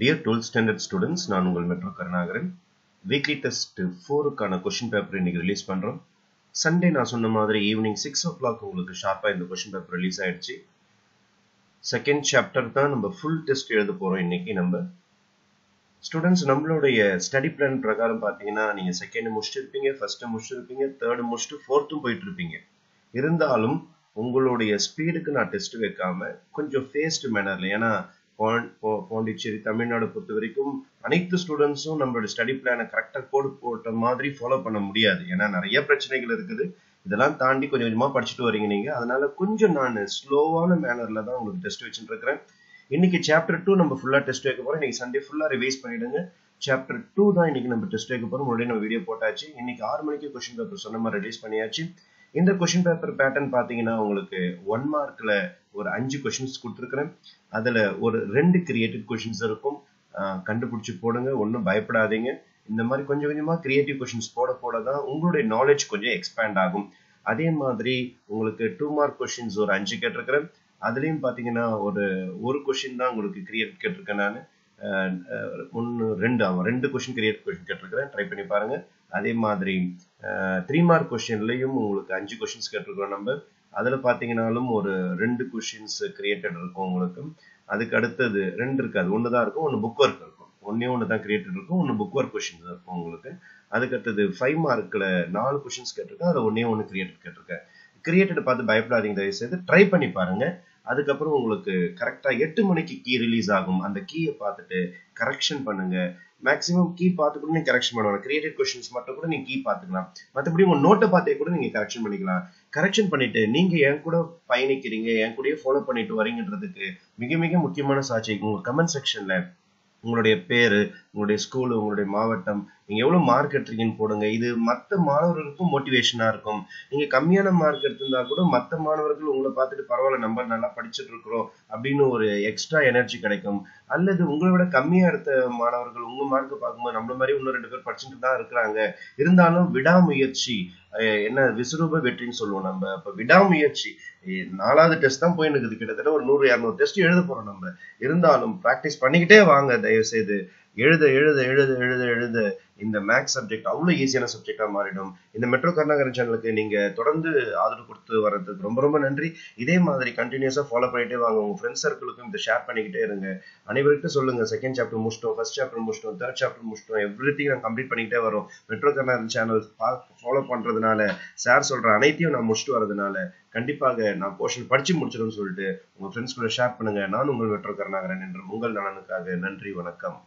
Dear 12th standard students, நான் உங்கள் metro Karunakaran. Weekly test 4க்கான கொஸ்டின் பேப்பர் இன்னைக்கு ரிலீஸ் பண்றோம். சண்டே நான் சொன்ன மாதிரி ஈவினிங் 6 o'clock உங்களுக்கு ஷார்ப்பா இந்த கொஸ்டின் பேப்பர் ரிலீஸ் ஆயிடுச்சு. செகண்ட் சாப்டர் தான் நம்ம ஃபுல் டெஸ்ட் எழுத போறோம் இன்னைக்கு நம்ம. ஸ்டூடெண்ட்ஸ், நம்மளுடைய ஸ்டடி பிளான் பிரகாரம் பார்த்தீங்கன்னா நீங்க செகண்ட் முடிச்சிருப்பீங்க, ஃபர்ஸ்ட் முடிச்சிருப்பீங்க, தேர்ட் முடிச்சுட்டு ஃபோர்த்தும் போயிட்டு இருப்பீங்க. இருந்தாலும் உங்களுடைய ஸ்பீடுக்கு நான் டெஸ்ட் வைக்காம கொஞ்சம் ஃபேஸ்ட் மேனர்ல, ஏன்னா பாண்டிச்சேரி தமிழ்நாடு பொறுத்த வரைக்கும் அனைத்து ஸ்டூடெண்ட்ஸும் நம்மளோட ஸ்டடி பிளானை கரெக்டா கோடு போட்ட மாதிரி ஃபாலோ பண்ண முடியாது. ஏன்னா நிறைய பிரச்சனைகள் இருக்குது. இதெல்லாம் தாண்டி கொஞ்சம் கொஞ்சமா படிச்சுட்டு வரீங்க நீங்க. அதனால கொஞ்சம் நான் ஸ்லோவான மேனர்ல தான் உங்களுக்கு டெஸ்ட் வச்சுட்டு இருக்கிறேன். இன்னைக்கு சாப்டர் 2 நம்ம ஃபுல்லா டெஸ்ட் வைக்க போறோம். இன்னைக்கு சண்டே ஃபுல்லா ரிவைஸ் பண்ணிடுங்க. சாப்டர் 2 தான் இன்னைக்கு நம்ம டெஸ்ட் வைக்க போறோம். முன்னாடி நம்ம வீடியோ போட்டாச்சு. இன்னைக்கு 6 மணிக்கு கொஸ்டின் பேப்பர் சொன்ன மாதிரி ரிலீஸ் பண்ணியாச்சு. இந்த கொஸ்டின் பேப்பர் பேட்டர்ன் பாத்தீங்கன்னா உங்களுக்கு 1 மார்க்ல ஒரு 5 கொஸ்டின்ஸ் கொடுத்துருக்கிறேன். அதுல ஒரு 2 கிரியேட்டிவ் கொஸ்டின்ஸ் இருக்கும். கண்டுபிடிச்சு போடுங்க, ஒன்றும் பயப்படாதீங்க. இந்த மாதிரி கொஞ்சம் கொஞ்சமா கிரியேட்டிவ் கொஸ்டின்ஸ் போட போட தான் உங்களுடைய நாலேஜ் கொஞ்சம் எக்ஸ்பேண்ட் ஆகும். அதே மாதிரி உங்களுக்கு 2 மார்க் கொஸ்டின்ஸ் ஒரு 5 கேட்டிருக்கிறேன். அதுலயும் பாத்தீங்கன்னா ஒரு கொஸ்டின் தான் உங்களுக்கு கிரியேட் கேட்டிருக்கேன். நான் 2 கொஸ்டின் கிரியேட் கொஸ்டின் கேட்டிருக்கிறேன். ட்ரை பண்ணி பாருங்க. அதே மாதிரி 3 மார்க் கொஸ்டின்லயும் உங்களுக்கு 5 கொஸ்டின்ஸ் கேட்டிருக்கிறோம் நம்ம. அதுல பாத்தீங்கன்னாலும் ஒரு 2 கொஸ்டின்ஸ் கிரியேட்டட் இருக்கும் உங்களுக்கு. அதுக்கு அடுத்தது 2 இருக்காது, 1 தான் இருக்கும். 1 புக் ஒர்க் இருக்கும். ஒன்னு தான் கிரியேட்டட் இருக்கும். 1 புக் ஒர்க் கொஸ்டின்ஸ் இருக்கும் உங்களுக்கு. அதுக்கு அடுத்தது 5 மார்க்ல 4 கொஸ்டின்ஸ் கேட்டிருக்கேன். அதுல ஒன்னு கிரியேட்டட் கேட்டிருக்கேன். கிரியேட்டட் பார்த்து பயப்படாதீங்க, தயவு செய்து ட்ரை பண்ணி பாருங்க. அதுக்கப்புறம் உங்களுக்கு கரெக்டா 8 மணிக்கு கீ ரிலீஸ் ஆகும். அந்த கீயை பார்த்துட்டு கரெக்ஷன் பண்ணுங்க. மேக்ஸிமம் கீ பார்த்து கூட நீங்க கரெக்ஷன் பண்ணுவாங்க. கிரியேட்டிவ் கொஸ்டின்ஸ் மட்டும் கூட நீங்க கீ பார்த்துக்கலாம். மற்றபடி உங்க நோட்டை பார்த்தே கூட நீங்க கரெக்ஷன் பண்ணிக்கலாம். கரெக்ஷன் பண்ணிட்டு நீங்க என் கூட பயணிக்கிறீங்க, என் கூடயே ஃபாலோ பண்ணிட்டு வரீங்கன்றதுக்கு மிக மிக முக்கியமான சாட்சி உங்க கமெண்ட் செக்ஷன்ல உங்களுடைய பேரு, உங்களுடைய ஸ்கூல், உங்களுடைய மாவட்டம், நீங்க எவ்வளவு மார்க் எடுத்துருக்கீங்கன்னு போடுங்க. இது மற்ற மாணவர்களுக்கும் மோட்டிவேஷனா இருக்கும். நீங்க கம்மியான மார்க் எடுத்திருந்தா கூட மற்ற மாணவர்கள் உங்களை பார்த்துட்டு பரவாயில்ல, நம்ம நல்லா படிச்சுட்டு இருக்கிறோம் அப்படின்னு ஒரு எக்ஸ்ட்ரா எனர்ஜி கிடைக்கும். அல்லது உங்களை விட கம்மியா எடுத்த மாணவர்கள் உங்க மார்க்கை பார்க்கும்போது நம்மள மாதிரி இன்னும் 2 பேர் படிச்சுட்டு தான் இருக்கிறாங்க. இருந்தாலும் விடாமுயற்சி, என்ன விஸ்வரூப வெற்றின்னு சொல்லுவோம் நம்ம. அப்ப விடாமுயற்சி, 4வது டெஸ்ட் தான் போயின்னு இருக்குது. கிட்டத்தட்ட ஒரு 100-200 டெஸ்ட் எழுத போறோம் நம்ம. இருந்தாலும் பிராக்டிஸ் பண்ணிக்கிட்டே வாங்க. தயவு செய்து எழுத எழுத எழுத எழுத எழுத இந்த மேக்ஸ் சப்ஜெக்ட் அவ்வளவு ஈஸியான சப்ஜெக்டா மாறிடும். இந்த மெட்ரோ கருணாகரன் சேனலுக்கு நீங்க தொடர்ந்து ஆதரவு கொடுத்து வர்றதுக்கு ரொம்ப ரொம்ப நன்றி. இதே மாதிரி கண்டினியூஸா ஃபாலோ பண்ணிட்டே வாங்க. உங்க ஃப்ரெண்ட்ஸ் சர்க்கிளுக்கும் இதை ஷேர் பண்ணிக்கிட்டே இருங்க. அனைவருக்கும் சொல்லுங்க, செகண்ட் சாப்டர் முடிச்சிட்டோம், ஃபர்ஸ்ட் சாப்டர் முடிச்சிட்டோம், தேர்ட் சாப்டர் முடிச்சிட்டோம், எவ்ரிதிங் நான் கம்ப்ளீட் பண்ணிக்கிட்டே வரோம். மெட்ரோ கருணாகரன் சேனல் ஃபாலோ பண்றதுனால, சார் சொல்ற அனைத்தையும் நான் முடிச்சுட்டு வரதுனால கண்டிப்பாக நான் போர்ஷன் படிச்சு முடிச்சிடும்னு சொல்லிட்டு உங்க ஃப்ரெண்ட்ஸ் கூட ஷேர் பண்ணுங்க. நான் உங்கள் மெட்ரோ கருணாகரன் என்ற உங்கள் நலனுக்காக. நன்றி, வணக்கம்.